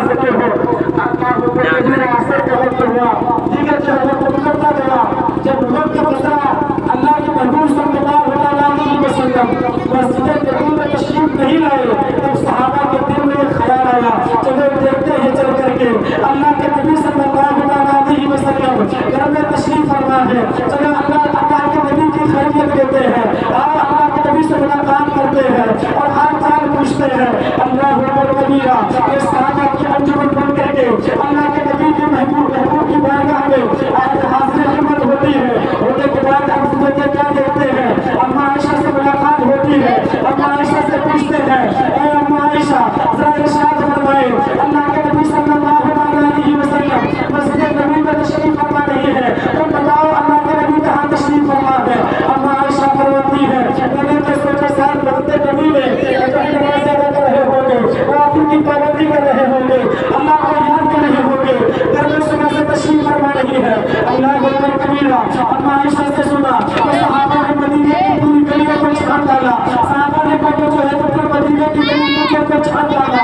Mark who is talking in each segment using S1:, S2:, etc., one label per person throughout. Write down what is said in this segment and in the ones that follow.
S1: سکے ہو. اللہ کو کبھی عصر کا وقت ہوا، دیگر شہروں کو گزرتا گیا. جب وقت گزرا اللہ کے محبوب صلی اللہ علیہ وسلم مسجد نبوی میں تشریف نہیں لائے، تب صحابہ کے دل میں ایک خیال آیا، چلو دیکھتے ہیں چل کر کے اللہ کے نبی صلی اللہ علیہ وسلم گھر میں تشریف فرما ہے، چلو اللہ کے نبی کی خیریت لیتے ہیں، اللہ کے نبی سے ملاقات کرتے ہیں اور حال چال پوچھتے ہیں. اللہ اکبر کبیرہ. یہ صحابہ کی انجمن بن کر کے اللہ کے نبی کے محبوب کی بارگاہ میں حاضر خدمت ہوتی ہے. ہونے کے بعد ہم کیا دیکھتے ہیں، اما عائشہ سے ملاقات ہوتی ہے. اما عائشہ سے پوچھتے ہیں، اے اما عائشہ ذرا ارشاد فرمائے، اللہ کے نبی صلی اللہ علیہ وسلم مسجد نبوی میں تشریف فرما نہیں ہے، تو بتاؤ اللہ کے نبی کہاں تشریف فرما ہے. اما عائشہ فرماتی ہے، میں نے تو سوچا شاید مسجد نبوی میں نماز ادا کر رہے ہوں گے، نوافل کی پابندی کر رہے ہوں گے، اللہ کو یاد کر رہے ہوں گے، گھر میں صبح سے تشریف فرما نہیں ہے. اللہ اکبر کبیرہ. اما عائشہ سے سنا تو صحابہ نے مدینے کی پوری گلیوں کو چھان ڈالا. صحابہ نے کہا جو ہے تو مدینے کی گلیوں کو چھان ڈالا.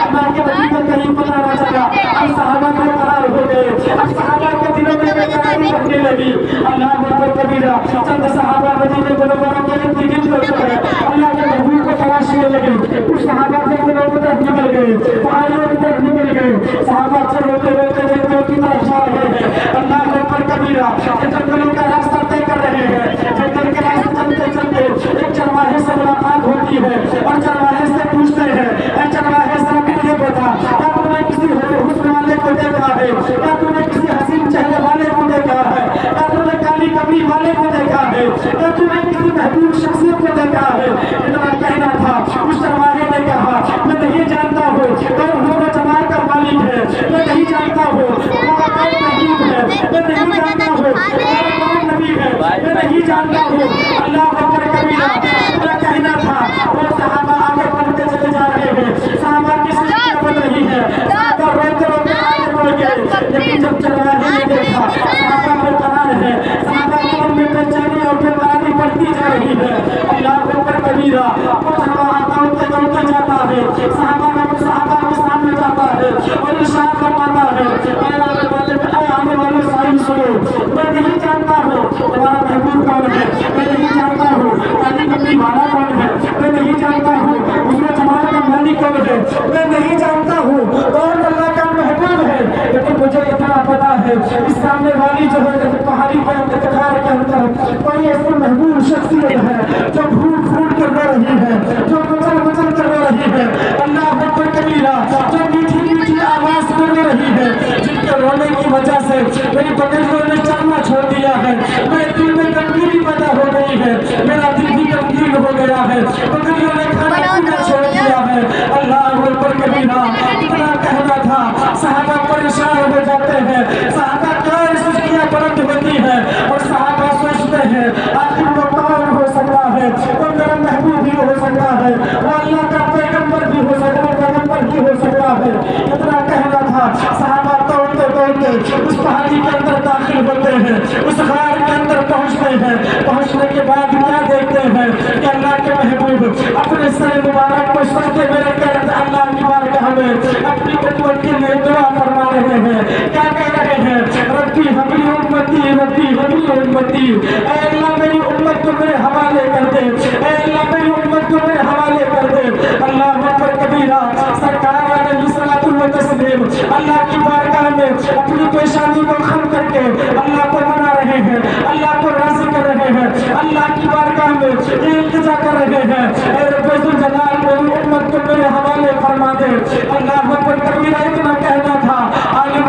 S1: اللہ کے نبی کو کہیں پتہ نہ چلا. اب صحابہ بے قرار ہو گئے، اب صحابہ کے دلوں میں بے قراری بڑھنے لگی. اللہ اکبر کبیرہ. چند صحابہ مدینے منورہ کے ارد گرد ہوتے ہیں، اللہ کے محبوب کو تلاشنے لگے. کچھ صحابہ سے دلوں کی طرف نکل گئے، پہاڑیوں کی طرف نکل گئے. صحابہ سے روتے روتے جنگلوں کی طرف جا رہے ہیں. اللہ اکبر کبیرہ. جنگلوں کا راستہ طے کر رہے ہیں. جنگل کے راستے چلتے چلتے ایک چرواہے سے ملاقات ہوتی ہے اور چرواہے سے پوچھتے ہیں، اے چرواہے صاحب یہ بتا، کیا تم نے کسی حسن والے کو دیکھا ہے، کیا تم نے کسی حسین چہرے والے کو دیکھا ہے، کیا تم نے کالی کمری والے کو دیکھا ہے، کیا تم نے کسی محبوب شخصیت کو دیکھا ہے. اتنا کہنا تھا. اس چرواہے نے کہا میں نہیں جانتا ہوں کون ہوگا جمال کا مالک ہے، میں نہیں جانتا ہوں وہ کون محبوب ہے، میں نہیں جانتا ہوں کون نبی ہے، میں نہیں جانتا ہوں. اللہ اکبر کبیرہ. اتنا کہنا تھا. وہ صحابہ آگے بڑھتے چلے جا رہے ہیں. صحابہ کی سچ بن رہی ہے. صحابہ روتے روتے آگے بڑھ گئے. لیکن جب چرواہے نے دیکھا صحابہ بے قرار ہے، صحابہ کے دل میں بے چینی اور بے قراری بڑھتی جا رہی ہے. اللہ اکبر کبیرہ. وہ چرواہا دوڑتے دوڑتے جاتا ہے، صحابہ کے سامنے جاتا ہے اور ارشاد فرماتا ہے، اے آنے والے سائل سنو، میں نہیں جانتا ہوں تمہارا محبوب کون ہے، میں نہیں جانتا ہوں کالی کمری والا کون ہے، میں نہیں جانتا ہوں حسن جمال کا مالک کون ہے، میں نہیں جانتا ہوں کون اللہ کا محبوب ہے. لیکن مجھے اتنا پتا ہے اس سامنے والی جو ہے پہاڑی کے اندر کے اندر کوئی ایسی محبوب شخصیت ہے جو پھوٹ پھوٹ کر رو رہی ہے، جو مچل مچل کر رو رہی ہے. اللہ اکبر کبیرہ. جو میٹھی میٹھی آواز کر رو رہی ہے، جن کے رونے کی وجہ سے میری پگڑیوں نے چلنا چھوڑ دیا ہے، میرے دل میں غمگینی پیدا ہو گئی ہے، میرا دل بھی غمگین ہو گیا ہے، پگڑیوں نے کھانا پینا چھوڑ دیا ہے. اللہ اکبر کبیرہ. اتنا کہنا تھا. صحابہ پریشان ہو جاتے ہیں، صحابہ کی سستیاں بلند ہوتی ہیں اور صحابہ سوچتے ہیں آخر وہ کون ہو سکتا ہے، وہ میرا محبوب بھی ہو سکتا ہے، وہ اللہ کا پیغمبر بھی ہو سکتا ہے، پیغمبر بھی ہو سکتا ہے. اتنا کہنا تھا. صحابہ دوڑتے دوڑتے اس پہاڑی کے اندر داخل ہوتے ہیں، اس غار کے اندر پہنچتے ہیں. پہنچنے کے بعد کیا دیکھتے ہیں کہ اللہ کے محبوب اپنے سر مبارک کو سجدے میں رکھ کر اللہ کی بارگاہ میں اپنی امت کے لیے دعا فرما رہے ہیں. کیا کہہ رہے ہیں؟ ربی حبلی امتی، ربی حبلی امتی. اے اللہ میری امت کو میرے حوالے کر دے، اے اللہ میری امت کو میرے حوالے کر دے. اللہ اکبر کبیرہ. سرکار علیہ الصلوۃ والتسلیم اللہ کی بارگاہ میں اپنی پریشانی کو ختم کر کے اللہ کو منا رہے ہیں، اللہ کو راضی کر رہے ہیں، اللہ کی بارگاہ میں التجا کر رہے ہیں، اے رب ذوالجلال میری امت کو میرے حوالے فرما دے. اللہ اکبر کبیرہ. اتنا کہنا تھا. عالم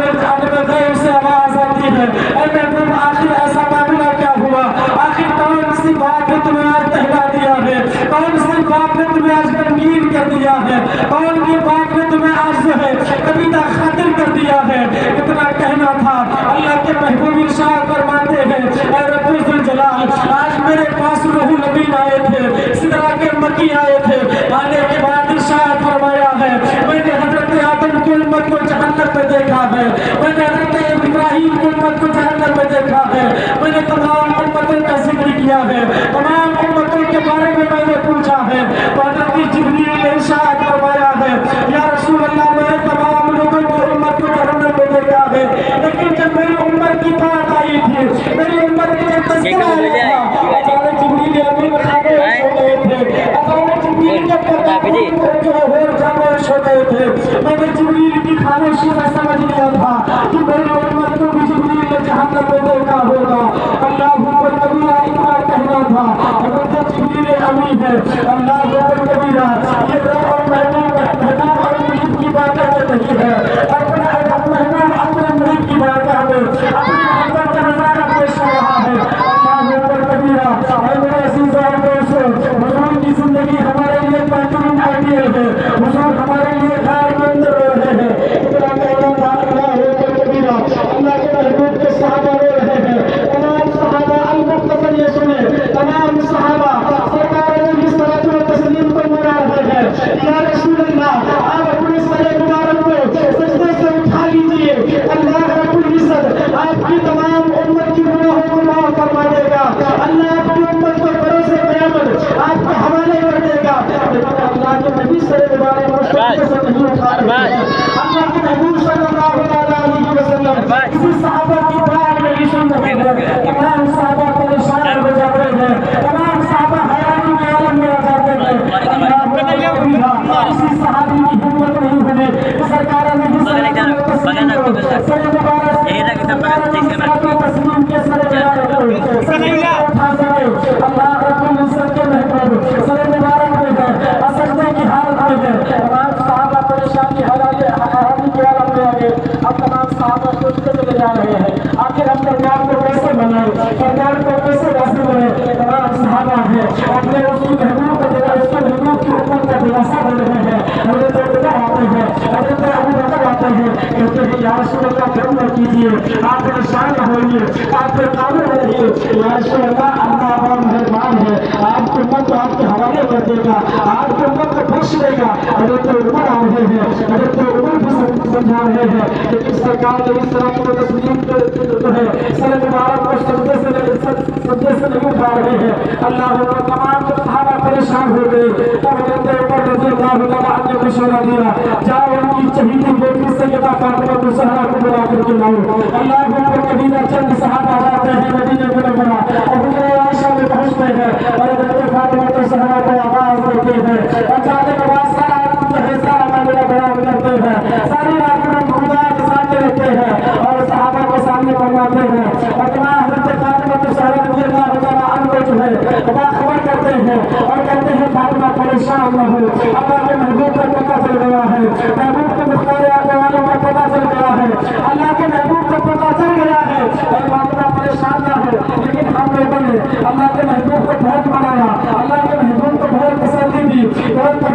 S1: غیب سے آواز آتی ہے، اے محبوب آخر ایسا معاملہ کیا ہوا، آخر کون سی بات نے تمہیں آج دہلا دیا ہے، کون سی بات نے تمہیں آج غمگین کر دیا ہے، کون سی بات نے تمہیں آج جو ہے کبیدہ خاطر کر دیا ہے. اتنا کہنا تھا. اللہ کے محبوب ارشاد فرماتے ہیں، اے رب ذوالجلال آج میرے پاس روح الامین آئے تھے، سدرا کے مکی آئے تھے. آنے کے بعد ارشاد فرمایا ہے، میں نے حضرت آدم کی امت کو جہنم میں دیکھا ہے، میں نے حضرت ابراہیم کی امت کو جہنم میں دیکھا ہے، میں نے تمام امتوں کا ذکر کیا ہے، تمام امتوں کے بارے میں نے پوچھا ہے. حضرت جبریل نے ارشاد فرمایا ہے، یا رسول اللہ میرے تمام میں نے جبریل کی خاموشی میں سمجھ لیا تھا کہ میری امت کو بھی جبریل نے جہنم میں دیکھا ہوگا. اللہ اکبر کبیرہ اتنا کہنا تھا اگر جبریل امی ہے. اللہ اکبر کبیرہ یہ تو اور محبوب اور مرید کی باتیں نہیں ہے. اپنا محبوب اپنے مرید کی بات ہے, اپنی محبت کا نظارہ پیش ہو رہا ہے. اللہ اکبر کبیرہ. اے میرے عزیز اور دوستو, حضور کی زندگی ہمارے لیے بہترین آئیڈیل ہے. حضور ہمارے لیے خیر کے اندر رو رہے ہیں. اتنا کہنا تھا. اللہ اکبر کبیرہ. اللہ کے محبوب کے صحابہ رو رہے ہیں. تمام صحابہ المختصر یہ سنیں, تمام صحابہ سرکار علیہ الصلوۃ والتسلیم کو منا رہے ہیں. یا رسول اللہ, آپ اپنے سر مبارک کو سجدے سے اٹھا لیجئے. اللہ رب العزت آپ کی تمام امت کی گناہوں کو معاف فرما دے گا. اللہ آپ کی امت کو بروز قیامت آپ کے حوالے کر دے گا. لیکن اللہ کے نبی سر مبارک کو سجدے سے نہیں اٹھا رہے ہیں. اللہ کے محبوب صلی اللہ علیہ وسلم کسی صحابہ کی بات نہیں سن رہے ہیں. تمام صحابہ پریشان ہو جاتے ہیں. تمام صحابہ حیرانی کے عالم میں آ جاتے ہیں. کسی صحابی کی ہمت نہیں بنے. سرکار نے تسلیم کے سر اٹھا سکے. اللہ رب العزت کے محبوب سر مبارک میں ہے, سجدے کی حالت میں ہے. تمام صحابہ پریشانی حیرانی کے عالم میں آ گئے. اب تمام صحابہ سوچتے چلے جا رہے ہیں آخر ہم سرکار کو کیسے بنائیں, سرکار کو کیسے راضی بنائیں. تمام صحابہ ہیں اپنے اس کی محبوب کا اس کے محبوب کی امت کا دلاسا بن رہے ہیں. حضرت عمر آتے ہیں, حضرت ابو بکر آتے ہیں, کہتے ہیں یا رسول اللہ کرم نہ کیجیے, آپ پریشان نہ ہوئیے, آپ پہ قابل رہیے. یا رسول اللہ اللہ بڑا مہربان ہے, آپ کی امت کو آپ کے حوالے کر دے گا, آپ کی امت کو بخش دے گا. حضرت عمر آ رہے ہیں, حضرت عمر بھی سمجھا رہے ہیں, لیکن سرکار نے اس طرح کو تسلیم جو ہے سر مبارک کو سجدے سے نہیں اٹھا رہے ہیں. اللہ اکبر. تمام صحابہ پریشان ہو گئے. حضرت عمر رضی اللہ تعالیٰ عنہ نے مشورہ دیا, جاؤ ان کی چہیتی بیٹی سیدہ فاطمہ الزہرا کو بلا کر کے لاؤ. اللہ اکبر کبیرہ. چند صحابہ جاتے ہیں مدینہ منورہ اور حجرہ عائشہ میں پہنچتے ہیں اور حضرت فاطمہ الزہرا کو آواز دیتے ہیں. اچانک آواز سارا معاملہ بیان کرتے ہیں, ساری رات میں خدا کے سامنے رہتے ہیں اور صحابہ کے سامنے فرماتے ہیں. اور تمام حضرت فاطمہ الزہرا رضی اللہ تعالیٰ عنہ جو ہے خبر کرتے ہیں اور کہتے ہیں فاطمہ پریشان نہ ہو, اللہ کے محبوب کا پتہ چل گیا ہے, محبوب کے مختار آنے والوں کا پتہ چل گیا ہے, اللہ کے محبوب کا پتہ چل گیا ہے. اور فاطمہ پریشان نہ ہو. لیکن ہم لوگوں نے اللہ کے محبوب کو بہت منایا, اللہ کے محبوب کو بہت تسلی دی, بہت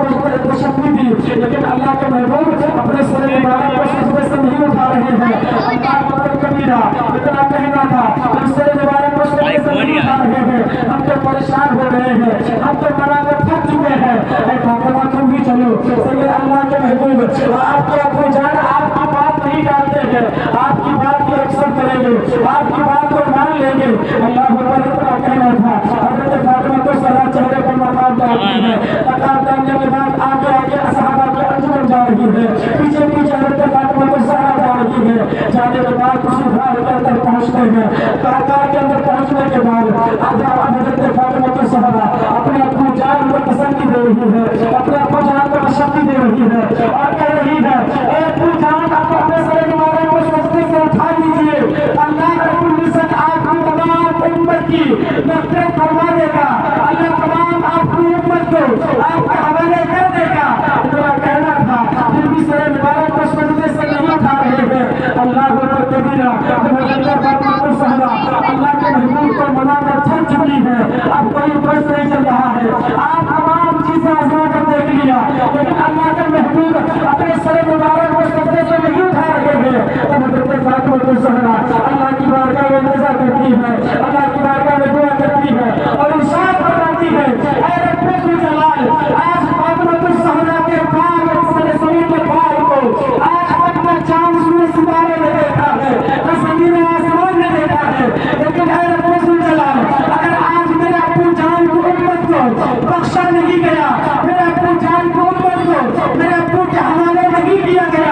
S1: تشفی دی, لیکن اللہ کے محبوب اپنے سر مبارک کو سجدے سے نہیں اٹھا رہے ہیں. اللہ اکبر کبیرہ. اتنا کہنا تھا ہم سر مبارک کو سجدے سے نہیں اٹھا رہے ہیں. ہم تو پریشان ہو رہے ہیں, ہم تو منا کر تھک چکے ہیں. اے فاطمہ تم بھی چلو. سید اللہ کے محبوب آپ کے ابو جان آپ کی بات نہیں ڈالتے ہیں, آپ کی بات کو اکثر کریں گے, آپ کی بات کو مان لیں گے. اللہ اکبر. اتنا کہنا تھا حضرت فاطمہ تو سارا چہرے پر مقام ڈالتی ہے. مقام ڈالنے کے بعد آگے آگے صحابہ کی انجمن جا رہی ہے, پیچھے پیچھے حضرت فاطمہ کو زہرا جا رہی ہے. جانے کے بعد کسی غار کے اندر پہنچتے ہیں. غار کے اندر پہنچنے کے بعد حضرت فاطمہ کو زہرا اپنے ابو جان کو تسلی دے رہی ہے, اپنے ابو جان کو تشفی دے رہی ہے اور کہہ رہی ہے اے ابو جان آپ اپنے سر مبارک کو سجدے سے اٹھا لیجیے. اللہ رب العزت آپ کی تمام امت کی مغفرت فرما دے گا. اللہ تمام آپ کی امت کو آپ کے حوالے کر دے گا. اتنا کہنا تھا پھر بھی سر مبارک کو سجدے سے نہیں اٹھا رہے ہیں. اللہ اکبر کبیرہ. حضرت فاطمہ الزہرا اللہ کے محبوب کو منا کر تھک چکی ہے. اب کوئی بس نہیں چل رہا ہے. آپ تمام چیزیں آزما کر دیکھ لیا, لیکن اللہ کے محبوب اپنے سر مبارک کو سجدے سے نہیں اٹھا رہے ہیں. تب حضرت فاطمہ الزہرا اللہ کی بارگاہ میں نظر کرتی ہے, اللہ کی بارگاہ میں دعا کرتی ہے اور ارشاد فرماتی ہے اے رب الجلال, آج فاطمہ الزہرا کے پاک سر کے پاک کو آج تک نہ چاند سورج ستارے نے دیکھا ہے, نہ زمین آسمان نے دیکھا ہے. لیکن اے رب الجلال, اگر آج میرے ابو جان کو امت کو بخشا نہیں گیا, میرے ابو جان کو امت کو میرے ابو کے حوالے نہیں کیا گیا,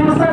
S1: 63